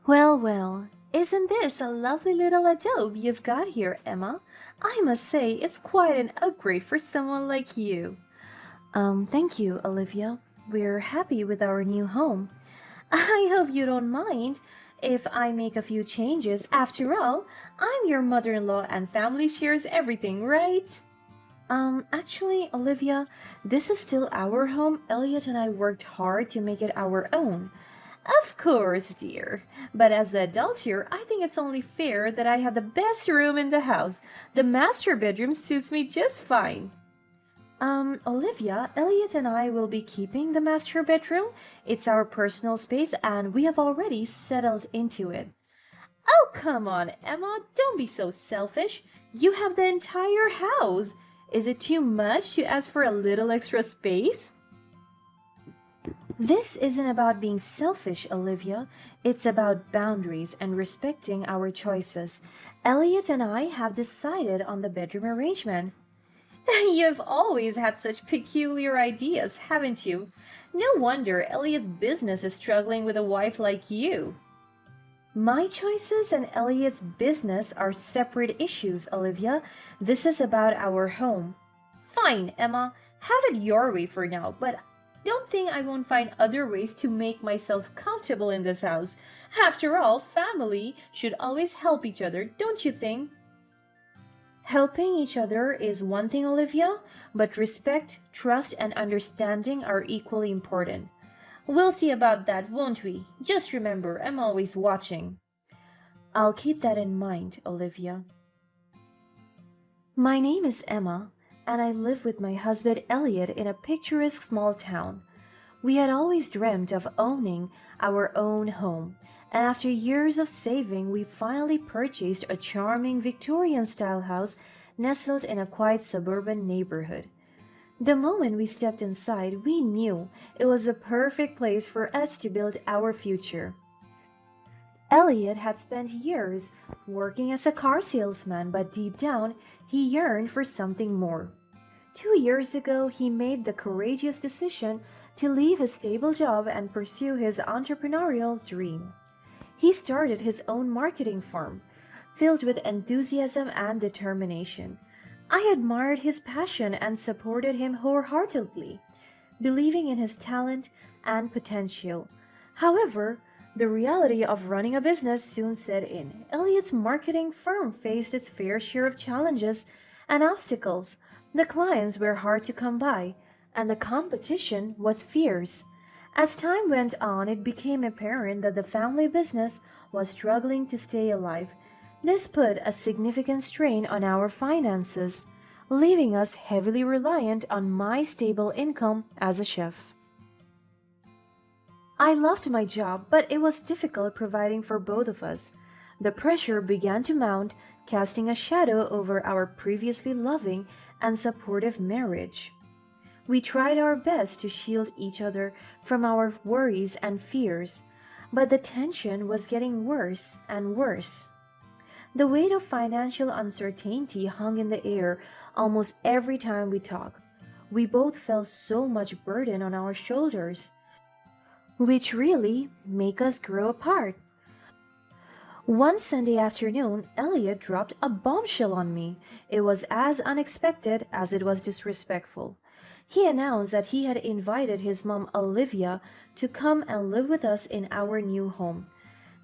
Well, well, isn't this a lovely little adobe you've got here, Emma? I must say it's quite an upgrade for someone like you. Thank you, Olivia. We're happy with our new home. I hope you don't mind if I make a few changes. After all, I'm your mother-in-law and family shares everything, right? Actually, Olivia, this is still our home. Elliot and I worked hard to make it our own. Of course, dear. But as the adult here, I think it's only fair that I have the best room in the house. The master bedroom suits me just fine. Olivia, Elliot and I will be keeping the master bedroom. It's our personal space and we have already settled into it. Oh, come on, Emma, don't be so selfish. You have the entire house. Is it too much to ask for a little extra space? This isn't about being selfish, Olivia. It's about boundaries and respecting our choices. Elliot and I have decided on the bedroom arrangement. You've always had such peculiar ideas, haven't you? No wonder Elliot's business is struggling with a wife like you. My choices and Elliot's business are separate issues, Olivia. This is about our home. Fine, Emma. Have it your way for now, but don't think I won't find other ways to make myself comfortable in this house. After all, family should always help each other, don't you think? Helping each other is one thing, Olivia, but respect, trust, and understanding are equally important. We'll see about that, won't we? Just remember, I'm always watching. I'll keep that in mind, Olivia. My name is Emma, and I live with my husband Elliot in a picturesque small town. We had always dreamt of owning our own home, and after years of saving, we finally purchased a charming Victorian style house nestled in a quiet suburban neighborhood. The moment we stepped inside, we knew it was the perfect place for us to build our future. Elliot had spent years working as a car salesman, but deep down, he yearned for something more. 2 years ago, he made the courageous decision to leave his stable job and pursue his entrepreneurial dream. He started his own marketing firm, filled with enthusiasm and determination. I admired his passion and supported him wholeheartedly, believing in his talent and potential. However, the reality of running a business soon set in. Elliot's marketing firm faced its fair share of challenges and obstacles. The clients were hard to come by, and the competition was fierce. As time went on, it became apparent that the family business was struggling to stay alive. This put a significant strain on our finances, leaving us heavily reliant on my stable income as a chef. I loved my job, but it was difficult providing for both of us. The pressure began to mount, casting a shadow over our previously loving and supportive marriage. We tried our best to shield each other from our worries and fears, but the tension was getting worse and worse. The weight of financial uncertainty hung in the air almost every time we talked. We both felt so much burden on our shoulders, which really make us grow apart. One Sunday afternoon, Elliot dropped a bombshell on me. It was as unexpected as it was disrespectful. He announced that he had invited his mom, Olivia, to come and live with us in our new home.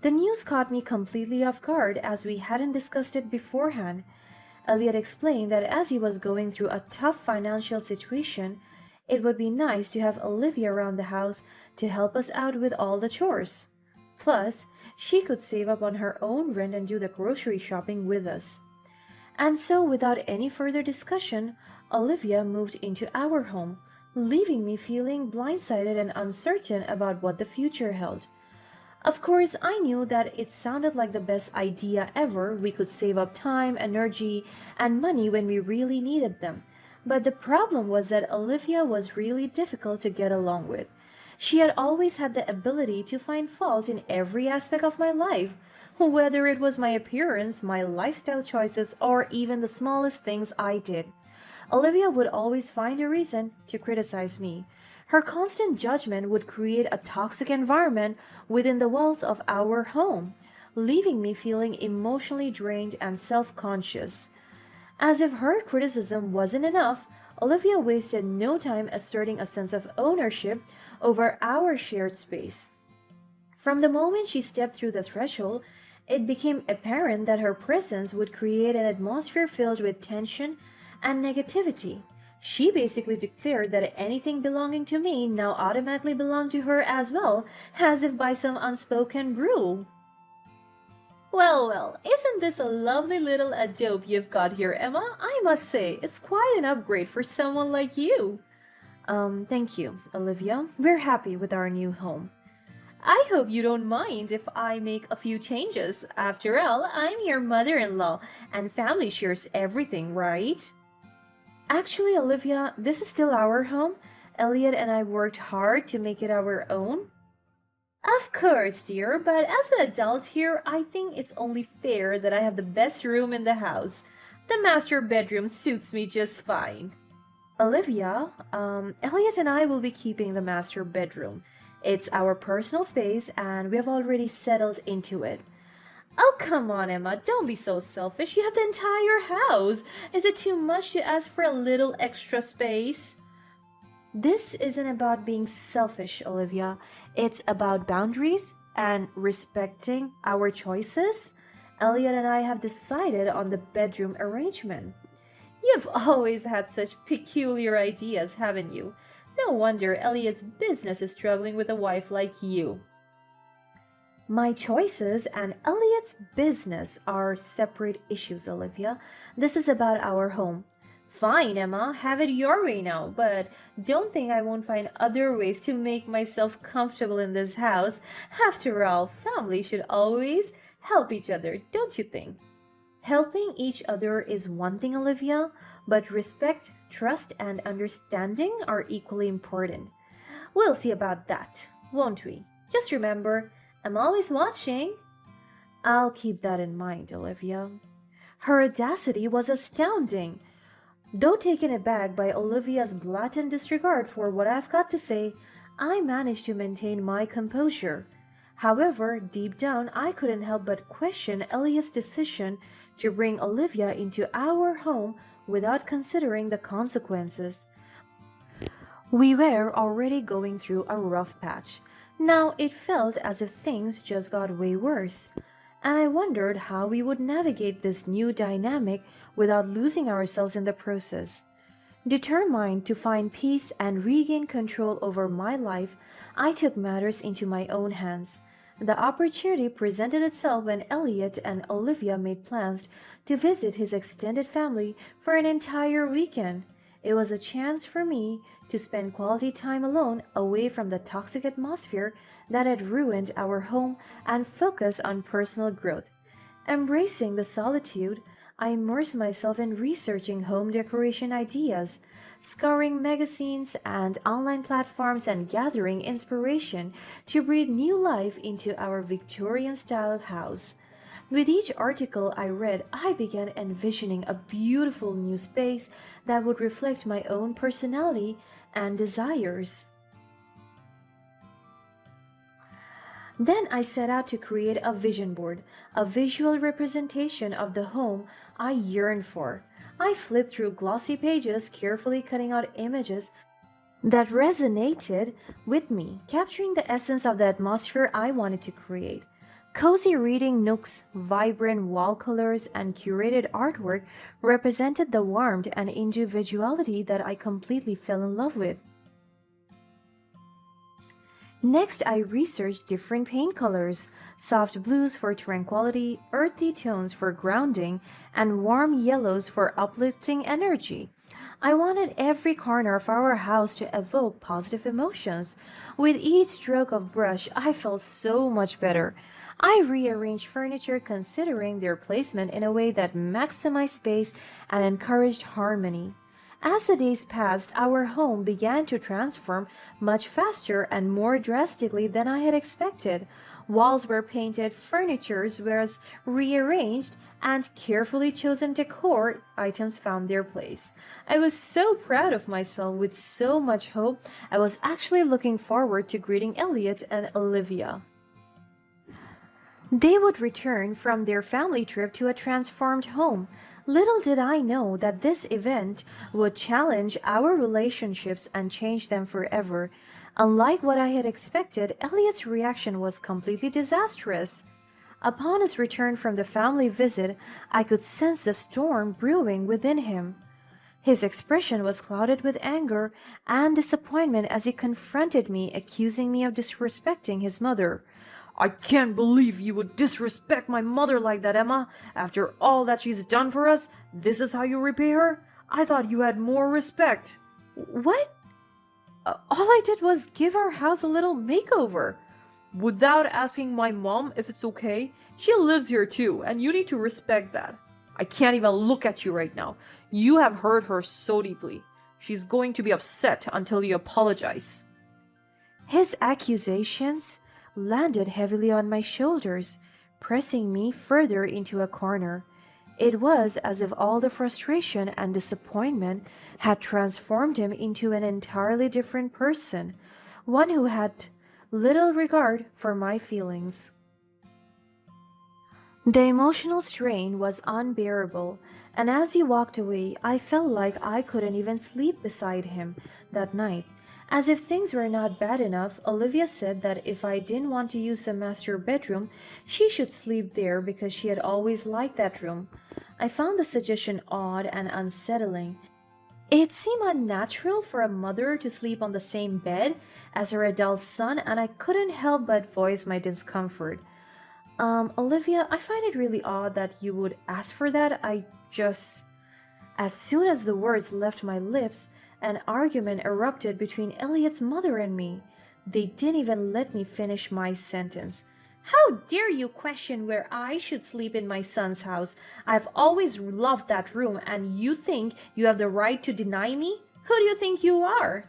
The news caught me completely off guard as we hadn't discussed it beforehand. Elliot explained that as he was going through a tough financial situation, it would be nice to have Olivia around the house to help us out with all the chores. Plus, she could save up on her own rent and do the grocery shopping with us. And so, without any further discussion, Olivia moved into our home, leaving me feeling blindsided and uncertain about what the future held. Of course, I knew that it sounded like the best idea ever. We could save up time, energy, and money when we really needed them. But the problem was that Olivia was really difficult to get along with. She had always had the ability to find fault in every aspect of my life, whether it was my appearance, my lifestyle choices, or even the smallest things I did. Olivia would always find a reason to criticize me. Her constant judgment would create a toxic environment within the walls of our home, leaving me feeling emotionally drained and self conscious. As if her criticism wasn't enough, Olivia wasted no time asserting a sense of ownership over our shared space. From the moment she stepped through the threshold, it became apparent that her presence would create an atmosphere filled with tension and negativity. She basically declared that anything belonging to me now automatically belonged to her as well, as if by some unspoken rule. Well, well, isn't this a lovely little adobe you've got here, Emma? I must say, it's quite an upgrade for someone like you. Thank you, Olivia. We're happy with our new home. I hope you don't mind if I make a few changes. After all, I'm your mother-in-law, and family shares everything, right? Actually, Olivia, this is still our home. Elliot and I worked hard to make it our own. Of course, dear, but as an adult here, I think it's only fair that I have the best room in the house. The master bedroom suits me just fine. Olivia, Elliot and I will be keeping the master bedroom. It's our personal space and we have already settled into it. Oh, come on, Emma, don't be so selfish. You have the entire house. Is it too much to ask for a little extra space? This isn't about being selfish, Olivia. It's about boundaries and respecting our choices. Elliot and I have decided on the bedroom arrangement. You've always had such peculiar ideas, haven't you? No wonder Elliot's business is struggling with a wife like you. My choices and Elliot's business are separate issues, Olivia. This is about our home. Fine, Emma, have it your way now, but don't think I won't find other ways to make myself comfortable in this house. After all, family should always help each other, don't you think? Helping each other is one thing, Olivia, but respect, trust, and understanding are equally important. We'll see about that, won't we? Just remember, I'm always watching. I'll keep that in mind, Olivia. Her audacity was astounding. Though taken aback by Olivia's blatant disregard for what I've got to say, I managed to maintain my composure. However, deep down, I couldn't help but question Elliot's decision to bring Olivia into our home without considering the consequences. We were already going through a rough patch. Now it felt as if things just got way worse, and I wondered how we would navigate this new dynamic without losing ourselves in the process. Determined to find peace and regain control over my life, I took matters into my own hands. The opportunity presented itself when Elliot and Olivia made plans to visit his extended family for an entire weekend. It was a chance for me to spend quality time alone away from the toxic atmosphere that had ruined our home and focus on personal growth. Embracing the solitude, I immersed myself in researching home decoration ideas, scouring magazines and online platforms and gathering inspiration to breathe new life into our Victorian-style house. With each article I read, I began envisioning a beautiful new space that would reflect my own personality and desires. Then I set out to create a vision board, a visual representation of the home I yearned for. I flipped through glossy pages, carefully cutting out images that resonated with me, capturing the essence of the atmosphere I wanted to create. Cozy reading nooks, vibrant wall colors, and curated artwork represented the warmth and individuality that I completely fell in love with. Next, I researched different paint colors, soft blues for tranquility, earthy tones for grounding, and warm yellows for uplifting energy. I wanted every corner of our house to evoke positive emotions. With each stroke of brush, I felt so much better. I rearranged furniture considering their placement in a way that maximized space and encouraged harmony. As the days passed, our home began to transform much faster and more drastically than I had expected. Walls were painted, furniture was rearranged, and carefully chosen decor items found their place. I was so proud of myself with so much hope. I was actually looking forward to greeting Elliot and Olivia. They would return from their family trip to a transformed home. Little did I know that this event would challenge our relationships and change them forever. Unlike what I had expected, Elliot's reaction was completely disastrous. Upon his return from the family visit, I could sense the storm brewing within him. His expression was clouded with anger and disappointment as he confronted me, accusing me of disrespecting his mother. "I can't believe you would disrespect my mother like that, Emma. After all that she's done for us, this is how you repay her? I thought you had more respect." "What? All I did was give our house a little makeover." "Without asking my mom if it's okay? She lives here too, and you need to respect that." "I can't even look at you right now. You have hurt her so deeply. She's going to be upset until you apologize." His accusations landed heavily on my shoulders, pressing me further into a corner. It was as if all the frustration and disappointment had transformed him into an entirely different person, one who had little regard for my feelings. The emotional strain was unbearable, and as he walked away, I felt like I couldn't even sleep beside him that night. As if things were not bad enough, Olivia said that if I didn't want to use the master bedroom, she should sleep there because she had always liked that room. I found the suggestion odd and unsettling. It seemed unnatural for a mother to sleep on the same bed as her adult son, and I couldn't help but voice my discomfort. Olivia, I find it really odd that you would ask for that. As soon as the words left my lips, an argument erupted between Elliot's mother and me. They didn't even let me finish my sentence. "How dare you question where I should sleep in my son's house? I've always loved that room, and you think you have the right to deny me? Who do you think you are?"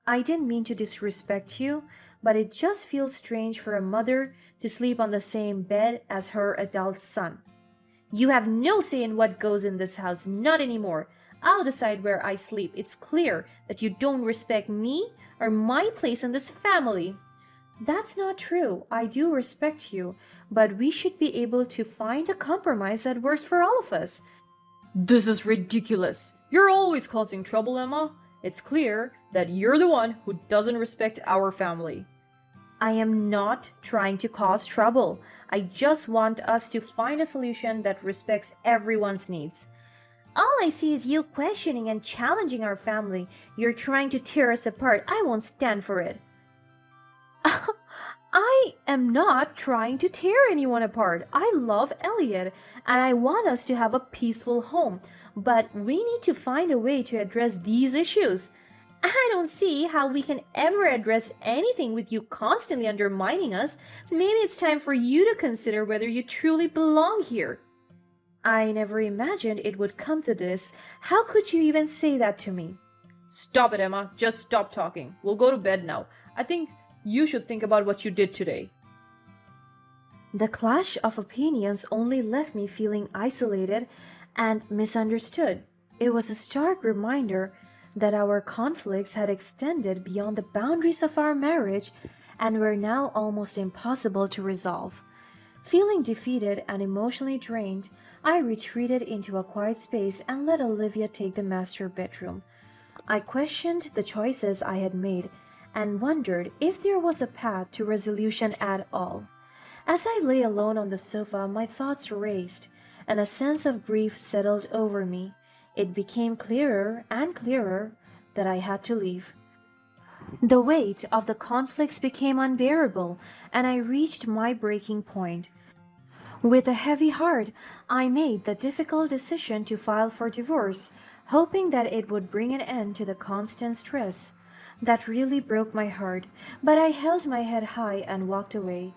"I didn't mean to disrespect you, but it just feels strange for a mother to sleep on the same bed as her adult son." "You have no say in what goes in this house, not anymore. I'll decide where I sleep. It's clear that you don't respect me or my place in this family." "That's not true. I do respect you, but we should be able to find a compromise that works for all of us." "This is ridiculous. You're always causing trouble, Emma. It's clear that you're the one who doesn't respect our family." "I am not trying to cause trouble. I just want us to find a solution that respects everyone's needs." "All I see is you questioning and challenging our family. You're trying to tear us apart. I won't stand for it." "I am not trying to tear anyone apart. I love Elliot, and I want us to have a peaceful home. But we need to find a way to address these issues. I don't see how we can ever address anything with you constantly undermining us. Maybe it's time for you to consider whether you truly belong here." "I never imagined it would come to this. How could you even say that to me?" "Stop it, Emma. Just stop talking. We'll go to bed now. I think you should think about what you did today." The clash of opinions only left me feeling isolated and misunderstood. It was a stark reminder that our conflicts had extended beyond the boundaries of our marriage and were now almost impossible to resolve. Feeling defeated and emotionally drained, I retreated into a quiet space and let Olivia take the master bedroom. I questioned the choices I had made and wondered if there was a path to resolution at all. As I lay alone on the sofa, my thoughts raced, and a sense of grief settled over me. It became clearer and clearer that I had to leave. The weight of the conflicts became unbearable, and I reached my breaking point. With a heavy heart, I made the difficult decision to file for divorce, hoping that it would bring an end to the constant stress. That really broke my heart, but I held my head high and walked away.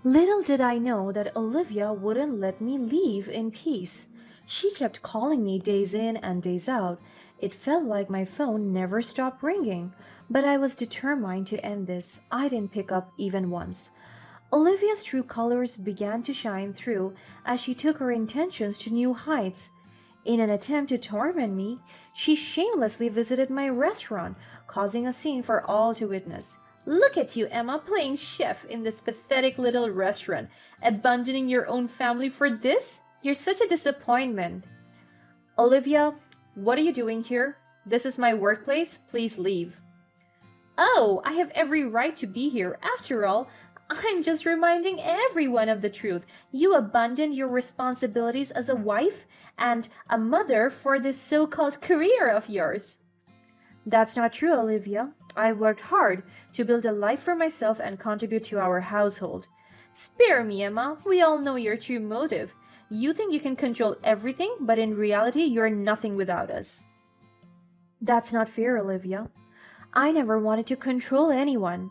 Little did I know that Olivia wouldn't let me leave in peace. She kept calling me days in and days out. It felt like my phone never stopped ringing, but I was determined to end this. I didn't pick up even once. Olivia's true colors began to shine through as she took her intentions to new heights. In an attempt to torment me, she shamelessly visited my restaurant, causing a scene for all to witness. Look at you, Emma, playing chef in this pathetic little restaurant, abandoning your own family for this? You're such a disappointment. Olivia, what are you doing here? This is my workplace. Please leave. Oh, I have every right to be here. After all, I'm just reminding everyone of the truth. You abandoned your responsibilities as a wife and a mother for this so-called career of yours. That's not true, Olivia. I worked hard to build a life for myself and contribute to our household. Spare me, Emma. We all know your true motive. You think you can control everything, but in reality, you're nothing without us. That's not fair, Olivia. I never wanted to control anyone.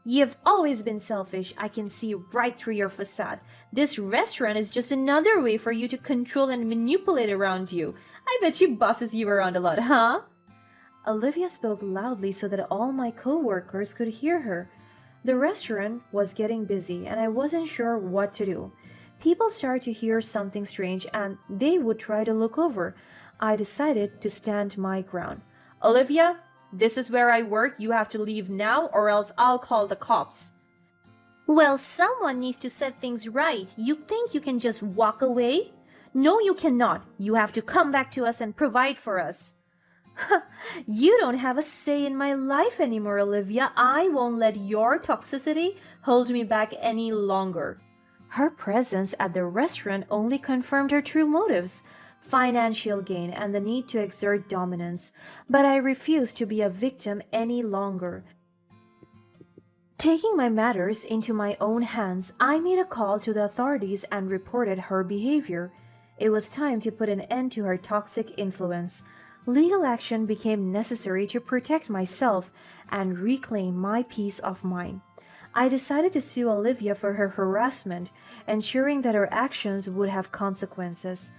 You've always been selfish. I can see right through your facade. This restaurant is just another way for you to control and manipulate around you. I bet she bosses you around a lot, huh? Olivia spoke loudly so that all my co-workers could hear her. The restaurant was getting busy and I wasn't sure what to do. People started to hear something strange and they would try to look over. I decided to stand my ground. Olivia, this is where I work. You have to leave now or else I'll call the cops. Well, someone needs to set things right. You think you can just walk away? No, you cannot. You have to come back to us and provide for us. You don't have a say in my life anymore, Olivia. I won't let your toxicity hold me back any longer. Her presence at the restaurant only confirmed her true motives, financial gain and the need to exert dominance. But I refused to be a victim any longer. Taking my matters into my own hands, I made a call to the authorities and reported her behavior. It was time to put an end to her toxic influence. Legal action became necessary to protect myself and reclaim my peace of mind. I decided to sue Olivia for her harassment, ensuring that her actions would have consequences.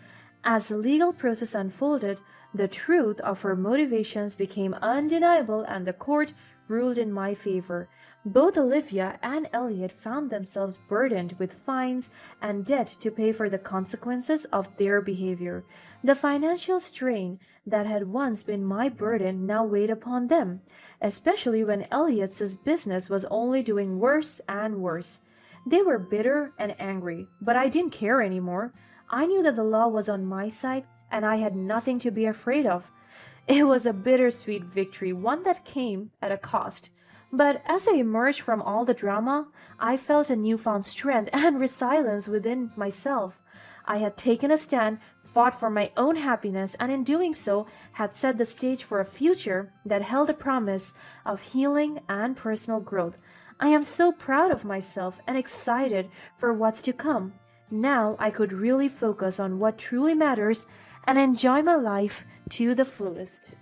As the legal process unfolded, the truth of her motivations became undeniable and the court ruled in my favor. Both Olivia and Elliot found themselves burdened with fines and debt to pay for the consequences of their behavior. The financial strain that had once been my burden now weighed upon them, especially when Elliot's business was only doing worse and worse. They were bitter and angry, but I didn't care anymore. I knew that the law was on my side and I had nothing to be afraid of. It was a bittersweet victory, one that came at a cost. But as I emerged from all the drama, I felt a newfound strength and resilience within myself. I had taken a stand, fought for my own happiness, and in doing so had set the stage for a future that held a promise of healing and personal growth. I am so proud of myself and excited for what's to come. Now I could really focus on what truly matters and enjoy my life to the fullest.